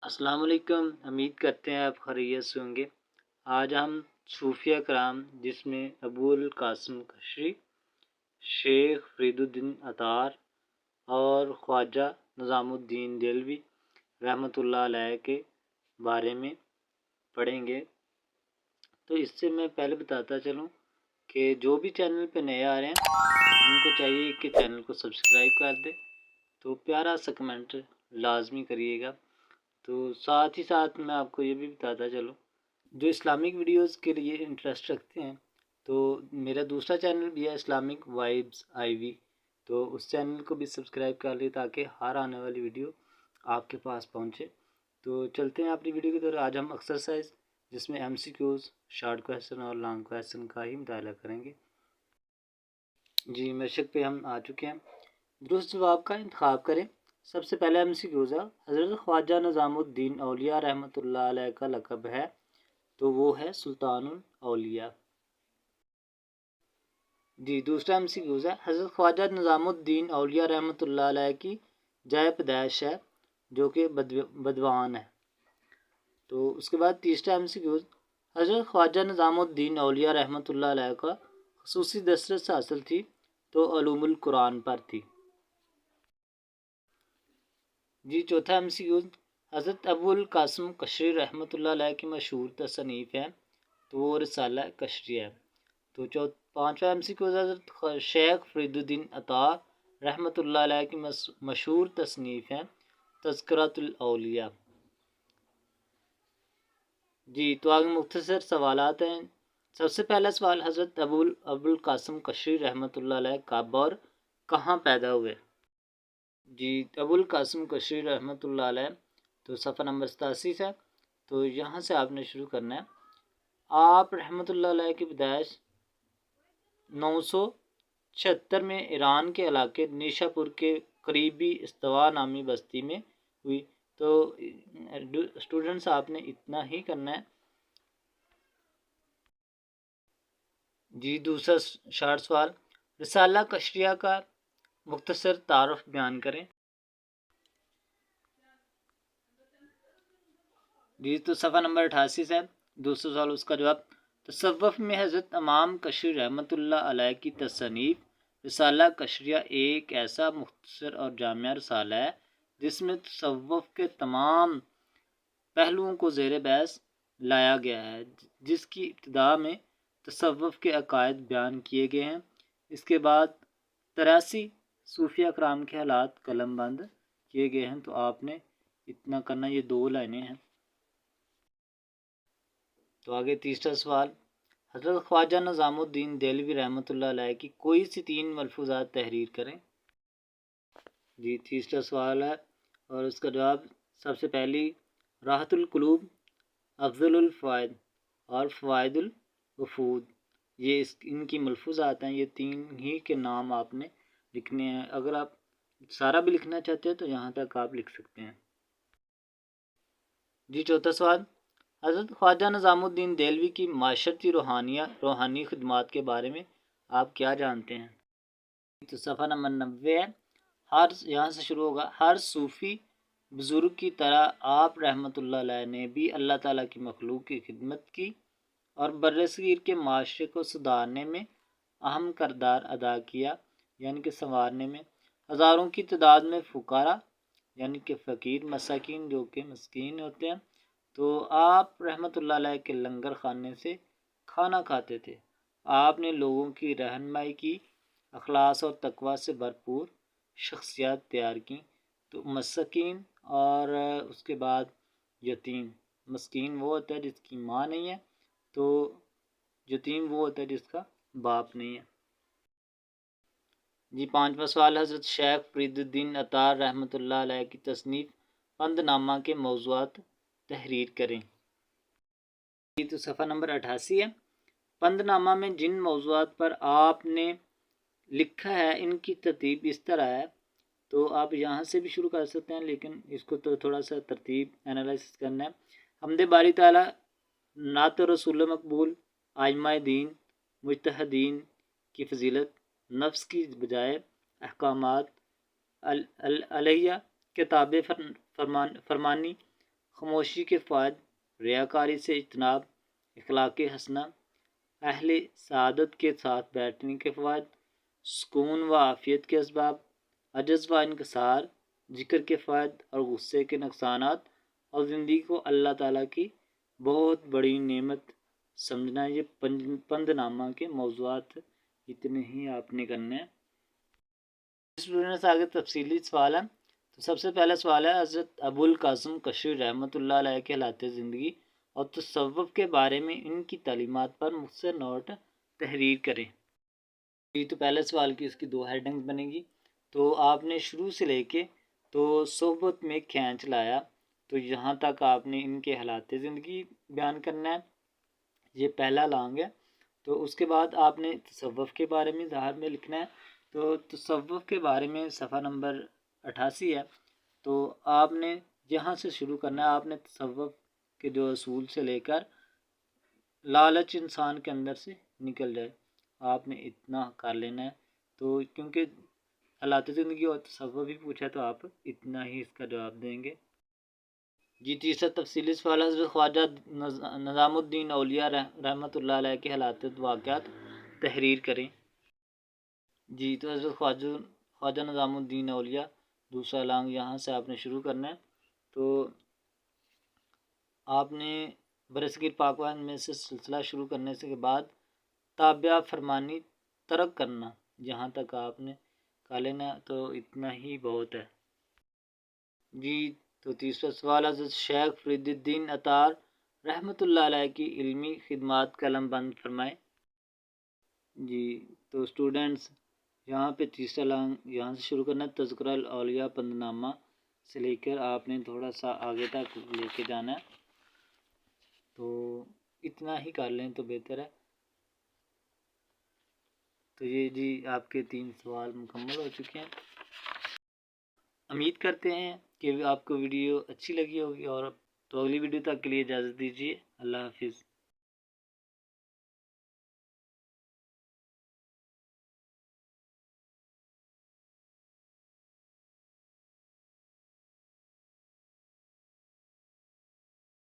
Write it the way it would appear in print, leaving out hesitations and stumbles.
السلام علیکم، امید کرتے ہیں آپ خیریت سے ہوں گے۔ آج ہم صوفیہ کرام جس میں ابو القاسم کشری، شیخ فرید الدین اتار اور خواجہ نظام الدین دہلوی رحمۃ اللہ علیہ کے بارے میں پڑھیں گے۔ تو اس سے میں پہلے بتاتا چلوں کہ جو بھی چینل پہ نئے آ رہے ہیں ان کو چاہیے کہ چینل کو سبسکرائب کر دیں، تو پیارا سا کمنٹ لازمی کریے گا۔ تو ساتھ ہی ساتھ میں آپ کو یہ بھی بتاتا چلوں، جو اسلامک ویڈیوز کے لیے انٹرسٹ رکھتے ہیں تو میرا دوسرا چینل بھی ہے اسلامک وائبز آئی وی، تو اس چینل کو بھی سبسکرائب کر لیں تاکہ ہر آنے والی ویڈیو آپ کے پاس پہنچے۔ تو چلتے ہیں اپنی ویڈیو کی طرف۔ آج ہم ایکسرسائز جس میں MCQs، شارٹ کویسچن اور لانگ کویسچن کا ہی مطالعہ کریں گے۔ جی مشق پہ ہم آ چکے ہیں۔ درست جواب کا انتخاب کریں۔ سب سے پہلے MCQs ہے، حضرت خواجہ نظام الدین اولیاء رحمۃ اللہ علیہ کا لقب ہے، تو وہ ہے سلطان الاولیاء۔ جی دوسرا MCQs ہے، حضرت خواجہ نظام الدین اولیاء رحمۃ اللہ علیہ کی جائے پیدائش ہے جو کہ بدوان ہے۔ تو اس کے بعد تیسرا MCQs، حضرت خواجہ نظام الدین اولیاء رحمۃ اللہ علیہ کا خصوصی دسترس حاصل تھی تو علوم القرآن پر تھی۔ جی چوتھا MCQs، حضرت ابو القاسم کشری رحمۃ اللہ علیہ کی مشہور تصنیف ہے تو وہ رسالہ کشری ہے۔ تو پانچواں MCQs، حضرت شیخ فرید الدین اتار رحمۃ اللہ علیہ کی مشہور تصنیف ہے تذکرۃ الاولیاء۔ جی تو آگے مختصر سوالات ہیں۔ سب سے پہلا سوال، حضرت ابو القاسم کشری رحمۃ اللہ علیہ کب اور کہاں پیدا ہوئے؟ جی ابو القاسم کشری رحمۃ اللہ علیہ تو صفحہ نمبر 87 سے، تو یہاں سے آپ نے شروع کرنا ہے۔ آپ رحمۃ اللہ علیہ کی پیدائش 976 میں ایران کے علاقے نیشا پور کے قریبی استوا نامی بستی میں ہوئی۔ تو اسٹوڈنٹس آپ نے اتنا ہی کرنا ہے۔ جی دوسرا شارٹ سوال، رسالہ کشریہ کا مختصر تعارف بیان کریں۔ جی تو صفحہ نمبر 88 سے دوسرا سوال، اس کا جواب، تصوف میں حضرت امام کشری رحمۃ اللہ علیہ کی تصنیف رسالہ کشریہ ایک ایسا مختصر اور جامع رسالہ ہے جس میں تصوف کے تمام پہلوؤں کو زیر بحث لایا گیا ہے، جس کی ابتدا میں تصوف کے عقائد بیان کیے گئے ہیں۔ اس کے بعد 83 صوفیہ کرام کے حالات قلم بند کیے گئے ہیں۔ تو آپ نے اتنا کرنا، یہ 2 لائنیں ہیں۔ تو آگے تیسرا سوال، حضرت خواجہ نظام الدین دہلوی رحمۃ اللہ علیہ کی کوئی سی 3 ملفوظات تحریر کریں۔ جی تیسرا سوال ہے اور اس کا جواب، سب سے پہلی راحت القلوب، افضل الفوائد اور فوائد الوفود، یہ ان کی ملفوظات ہیں۔ یہ 3 ہی کے نام آپ نے لکھنے ہیں۔ اگر آپ سارا بھی لکھنا چاہتے ہیں تو یہاں تک آپ لکھ سکتے ہیں۔ جی چوتھا سوال، حضرت خواجہ نظام الدین دہلوی کی معاشرتی روحانی خدمات کے بارے میں آپ کیا جانتے ہیں؟ تو صفحہ نمبر 90 ہے۔ یہاں سے شروع ہوگا، ہر صوفی بزرگ کی طرح آپ رحمۃ اللہ علیہ نے بھی اللہ تعالیٰ کی مخلوق کی خدمت کی اور برصغیر کے معاشرے کو سدھارنے میں اہم کردار ادا کیا، یعنی کہ سنوارنے میں۔ ہزاروں کی تعداد میں فقراء یعنی کہ فقیر، مساکین جو کہ مسکین ہوتے ہیں، تو آپ رحمۃ اللہ علیہ کے لنگر خانے سے کھانا کھاتے تھے۔ آپ نے لوگوں کی رہنمائی کی، اخلاص اور تقوی سے بھرپور شخصیات تیار کی۔ تو مسکین اور اس کے بعد یتیم، مسکین وہ ہوتا ہے جس کی ماں نہیں ہے، تو یتیم وہ ہوتا ہے جس کا باپ نہیں ہے۔ جی پانچواں سوال، حضرت شیخ فرید الدین اتار رحمۃ اللہ علیہ کی تصنیف پند نامہ کے موضوعات تحریر کریں۔ جی تو صفحہ نمبر 88 ہے۔ پند نامہ میں جن موضوعات پر آپ نے لکھا ہے ان کی ترتیب اس طرح ہے، تو آپ یہاں سے بھی شروع کر سکتے ہیں، لیکن اس کو تو تھوڑا سا ترتیب انالائسس کرنا ہے۔ حمد باری تعالیٰ، نعت رسول مقبول، آئمہ دین، مجتہدین کی فضیلت، نفس کی بجائے احکامات الہیہ، کتاب فرمانی، خاموشی کے فوائد، ریاکاری سے اجتناب، اخلاق حسنہ، اہل سعادت کے ساتھ بیٹھنے کے فوائد، سکون و عافیت کے اسباب، عجز و انکسار، ذکر کے فوائد اور غصے کے نقصانات، اور زندگی کو اللہ تعالیٰ کی بہت بڑی نعمت سمجھنا۔ یہ پند نامہ کے موضوعات اتنے ہی آپ نے کرنے ہیں۔ اسٹوڈنٹس آگے تفصیلی سوال ہے۔ تو سب سے پہلا سوال ہے، حضرت ابو القاسم کشری رحمۃ اللہ علیہ کے حالات زندگی اور تصوف کے بارے میں ان کی تعلیمات پر مختصر نوٹ تحریر کریں۔ جی تو پہلے سوال کی اس کی 2 ہیڈنگ بنے گی۔ تو آپ نے شروع سے لے کے تو صحبت میں کھینچ لایا، تو یہاں تک آپ نے ان کے حالات زندگی بیان کرنا ہے، یہ پہلا لانگ ہے۔ تو اس کے بعد آپ نے تصوف کے بارے میں ظاہر میں لکھنا ہے۔ تو تصوف کے بارے میں صفحہ نمبر 88 ہے۔ تو آپ نے یہاں سے شروع کرنا ہے۔ آپ نے تصوف کے جو اصول سے لے کر لالچ انسان کے اندر سے نکل جائے، آپ نے اتنا کر لینا ہے۔ تو کیونکہ حالات زندگی اور تصوف بھی پوچھا تو آپ اتنا ہی اس کا جواب دیں گے۔ جی تیسرا تفصیلی سوال، حضرت خواجہ نظام الدین اولیاء رحمۃ اللہ علیہ کے حالات واقعات تحریر کریں۔ جی تو حضرت خواجہ نظام الدین اولیاء، دوسرا لانگ یہاں سے آپ نے شروع کرنا ہے۔ تو آپ نے برصغیر پاکستان میں سے سلسلہ شروع کرنے سے کے بعد تابعہ فرمانی ترک کرنا، جہاں تک آپ نے کہا لینا، تو اتنا ہی بہت ہے۔ جی تو تیسرا سوال، حضرت شیخ فرید الدین عطار رحمۃ اللہ علیہ کی علمی خدمات قلم بند فرمائے۔ جی تو اسٹوڈنٹس یہاں پہ تیسرا لانگ یہاں سے شروع کرنا ہے، تذکرہ الاولیاء پند نامہ سے لے کر آپ نے تھوڑا سا آگے تک لے کے جانا ہے۔ تو اتنا ہی کر لیں تو بہتر ہے۔ تو یہ جی آپ کے 3 سوال مکمل ہو چکے ہیں۔ امید کرتے ہیں کہ آپ کو ویڈیو اچھی لگی ہوگی، اور تو اگلی ویڈیو تک کے لیے اجازت دیجیے۔ اللہ حافظ۔